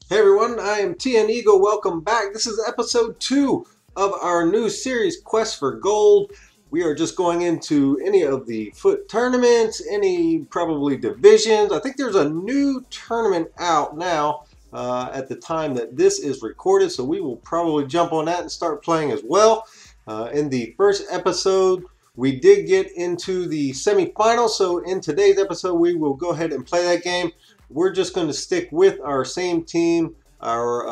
Hey everyone, I am TN Eagle. Welcome back. This is episode 2 of our new series, Quest for Gold. We are just going into any of the foot tournaments, any probably divisions. I think there's a new tournament out now at the time that this is recorded, so we will probably jump on that and start playing as well. In the first episode, we did get into the semifinals, so in today's episode, we will go ahead and play that game. We're just going to stick with our same team, our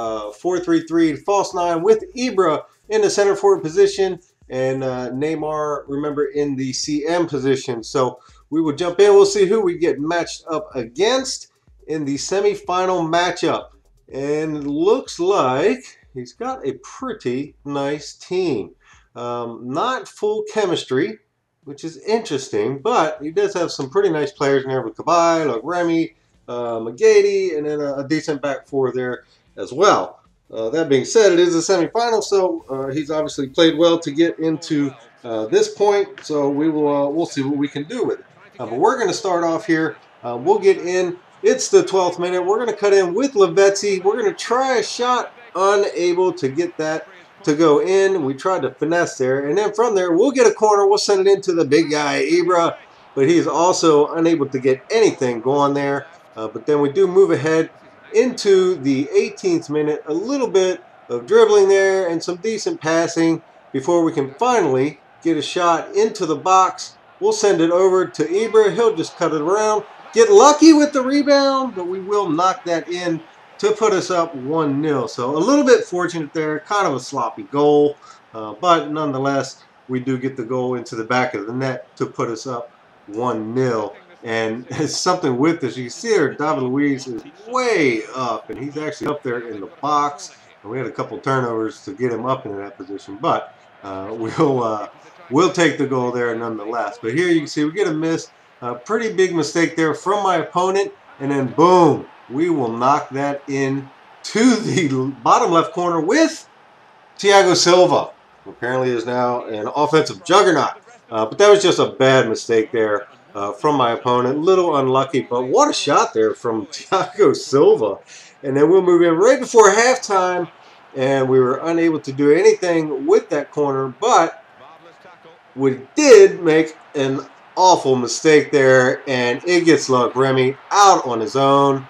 4-3-3 false 9 with Ibra in the center forward position and Neymar, remember, in the CM position. So we will jump in. We'll see who we get matched up against in the semifinal matchup. And it looks like he's got a pretty nice team. Not full chemistry, which is interesting, but he does have some pretty nice players in there with Kabay, like Remy, McGady, and then a decent back four there as well. That being said, it is a semifinal, so he's obviously played well to get into this point. So we'll see what we can do with it. But we're going to start off here. We'll get in. It's the 12th minute. We're going to cut in with Lavezzi. We're going to try a shot, unable to get that to go in. We tried to finesse there, and then from there we'll get a corner. We'll send it into the big guy Ibra, but he's also unable to get anything going there. But then we do move ahead into the 18th minute, a little bit of dribbling there and some decent passing before we can finally get a shot into the box. We'll send it over to Ibra. He'll just cut it around, get lucky with the rebound, but we will knock that in to put us up 1-0. So a little bit fortunate there, kind of a sloppy goal, but nonetheless, we do get the goal into the back of the net to put us up 1-0. And it's something with this. You can see there, David Luiz is way up, and he's actually up there in the box. And we had a couple turnovers to get him up into that position, but we'll take the goal there nonetheless. But here you can see we get a miss, a pretty big mistake there from my opponent, and then boom, we will knock that in to the bottom left corner with Thiago Silva, who apparently is now an offensive juggernaut. But that was just a bad mistake there. From my opponent. Little unlucky, but what a shot there from Thiago Silva. And then we'll move in right before halftime, and we were unable to do anything with that corner, but we did make an awful mistake there, and it gets Remy out on his own.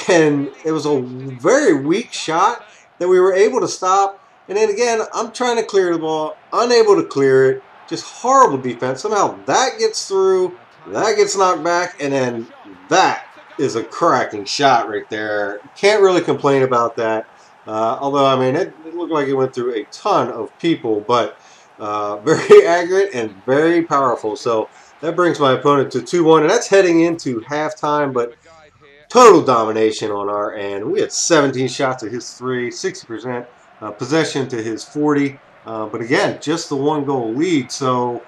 And it was a very weak shot that we were able to stop. And then again, I'm trying to clear the ball, unable to clear it. Just horrible defense. Somehow that gets through, that gets knocked back, and then that is a cracking shot right there. Can't really complain about that. Although, I mean, it looked like it went through a ton of people, but very accurate and very powerful. So that brings my opponent to 2-1, and that's heading into halftime, but total domination on our end. We had 17 shots at his 3, 60% possession to his 40. But again, just the 1-goal lead. So,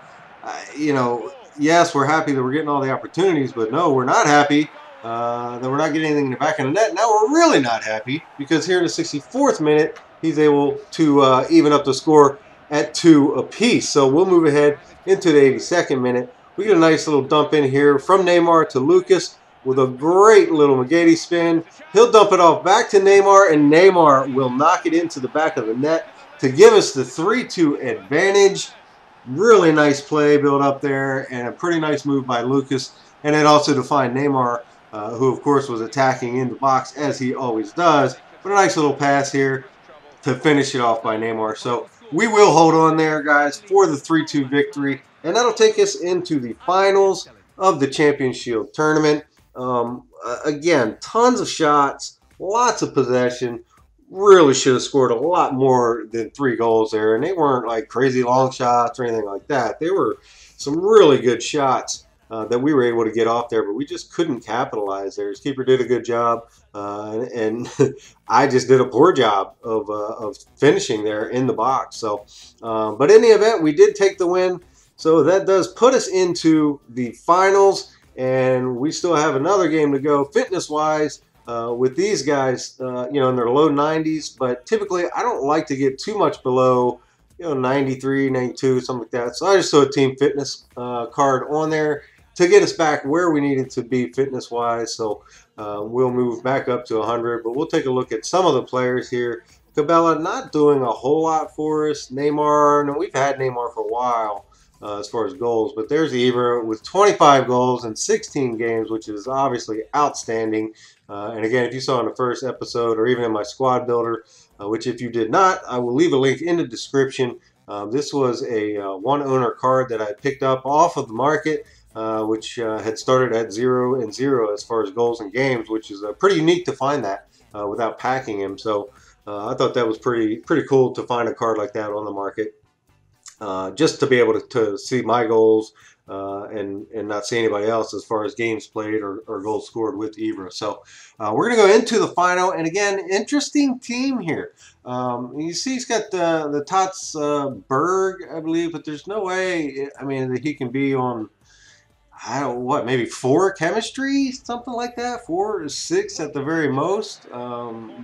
yes, we're happy that we're getting all the opportunities, but no, we're not happy that we're not getting anything in the back of the net. Now we're really not happy because here in the 64th minute, he's able to even up the score at 2 apiece. So we'll move ahead into the 82nd minute. We get a nice little dump in here from Neymar to Lucas with a great little McGady spin. He'll dump it off back to Neymar, and Neymar will knock it into the back of the net to give us the 3-2 advantage. Really nice play built up there, and a pretty nice move by Lucas. And then also to find Neymar, who of course was attacking in the box as he always does. But a nice little pass here to finish it off by Neymar. So we will hold on there, guys, for the 3-2 victory. And that'll take us into the finals of the Champions Shield tournament. Again, tons of shots, lots of possession. Really should have scored a lot more than 3 goals there. And they weren't like crazy long shots or anything like that. They were some really good shots that we were able to get off there, but we just couldn't capitalize there. His keeper did a good job, and I just did a poor job of finishing there in the box. So, but in the event, we did take the win. So that does put us into the finals, and we still have another game to go fitness-wise. With these guys, in their low 90s, but typically I don't like to get too much below, 93, 92, something like that. So I just threw a team fitness card on there to get us back where we needed to be fitness-wise. So we'll move back up to 100. But we'll take a look at some of the players here. Cabela not doing a whole lot for us. Neymar, no, we've had Neymar for a while as far as goals. But there's Ibra with 25 goals in 16 games, which is obviously outstanding. And again, if you saw in the first episode or even in my squad builder, which if you did not, I will leave a link in the description. This was a one-owner card that I picked up off of the market, which had started at 0-0 as far as goals and games, which is pretty unique to find that without packing him. So I thought that was pretty cool to find a card like that on the market, just to be able to see my goals and not see anybody else as far as games played or goals scored with Ibra. So we're going to go into the final, and again, interesting team here. You see he's got the Tots Berg, I believe, but there's no way, I mean, that he can be on, I don't know, what, maybe 4 chemistry, something like that, 4 or 6 at the very most,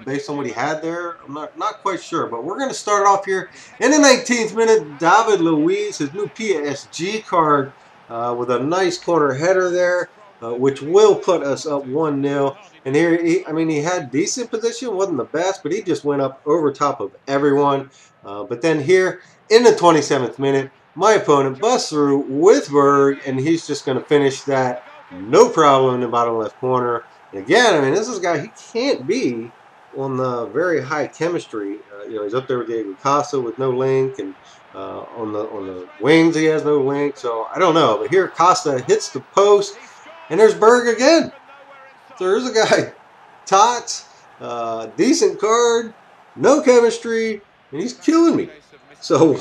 based on what he had there. I'm not quite sure, but we're going to start off here in the 19th minute. David Luiz, his new PSG card, with a nice corner header there, which will put us up 1-0. And here, he had decent position, wasn't the best, but he just went up over top of everyone. But then here in the 27th minute, my opponent busts through with Berg, and he's just going to finish that no problem in the bottom left corner. And again, I mean, this is a guy, he can't be on the very high chemistry. He's up there with Diego Costa with no link, and on the wings he has no link. So I don't know. But here Costa hits the post, and there's Berg again. So there's a guy, Tots, decent card, no chemistry, and he's killing me. So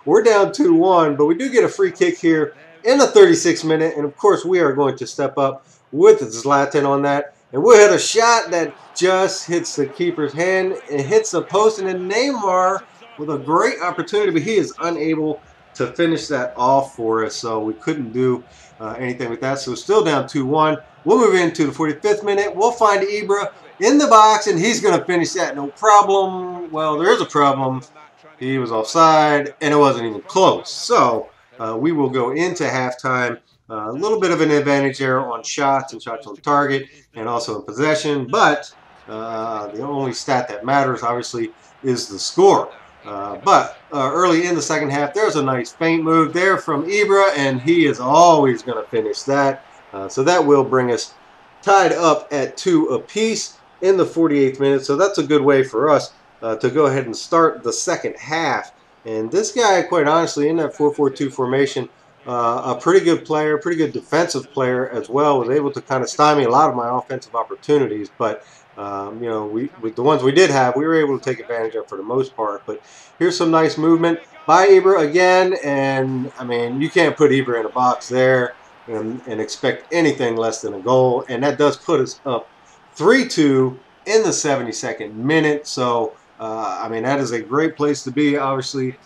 we're down 2-1, but we do get a free kick here in the 36th minute, and of course we are going to step up with Zlatan on that, and we'll hit a shot that just hits the keeper's hand and hits the post, and then Neymar with a great opportunity, but he is unable to finish that off for us, so we couldn't do anything with that. So still down 2-1. We'll move into the 45th minute. We'll find Ibra in the box, and he's going to finish that no problem. Well, there is a problem. He was offside, and it wasn't even close. So we will go into halftime. A little bit of an advantage there on shots and shots on target, and also in possession. But the only stat that matters, obviously, is the score. But early in the second half, there's a nice feint move there from Ibra, and he is always going to finish that. So that will bring us tied up at 2 apiece in the 48th minute. So that's a good way for us to go ahead and start the second half. And this guy, quite honestly, in that 4-4-2 formation, a pretty good player, pretty good defensive player as well, was able to kind of stymie a lot of my offensive opportunities. But with the ones we did have, we were able to take advantage of for the most part. But here's some nice movement by Ibra again, and I mean, you can't put Ibra in a box there and expect anything less than a goal, and that does put us up 3-2 in the 72nd minute. So I mean, that is a great place to be, obviously,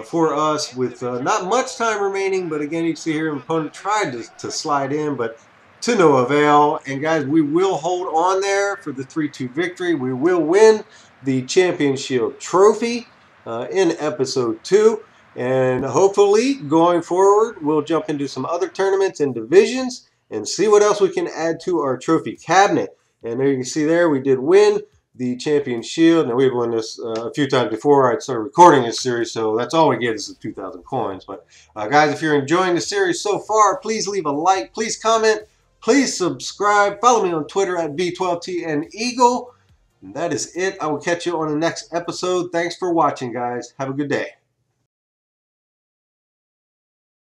for us with not much time remaining. But again, you can see here, the opponent tried to slide in, but to no avail. And guys, we will hold on there for the 3-2 victory. We will win the Champion Shield trophy in episode 2. And hopefully, going forward, we'll jump into some other tournaments and divisions and see what else we can add to our trophy cabinet. And there you can see there, we did win the Champion Shield. Now, we've won this a few times before I started recording this series, so that's all we get is the 2,000 coins. But guys, if you're enjoying the series so far, please leave a like, please comment, please subscribe, follow me on Twitter at B12TNEagle. And that is it. I will catch you on the next episode. Thanks for watching, guys. Have a good day.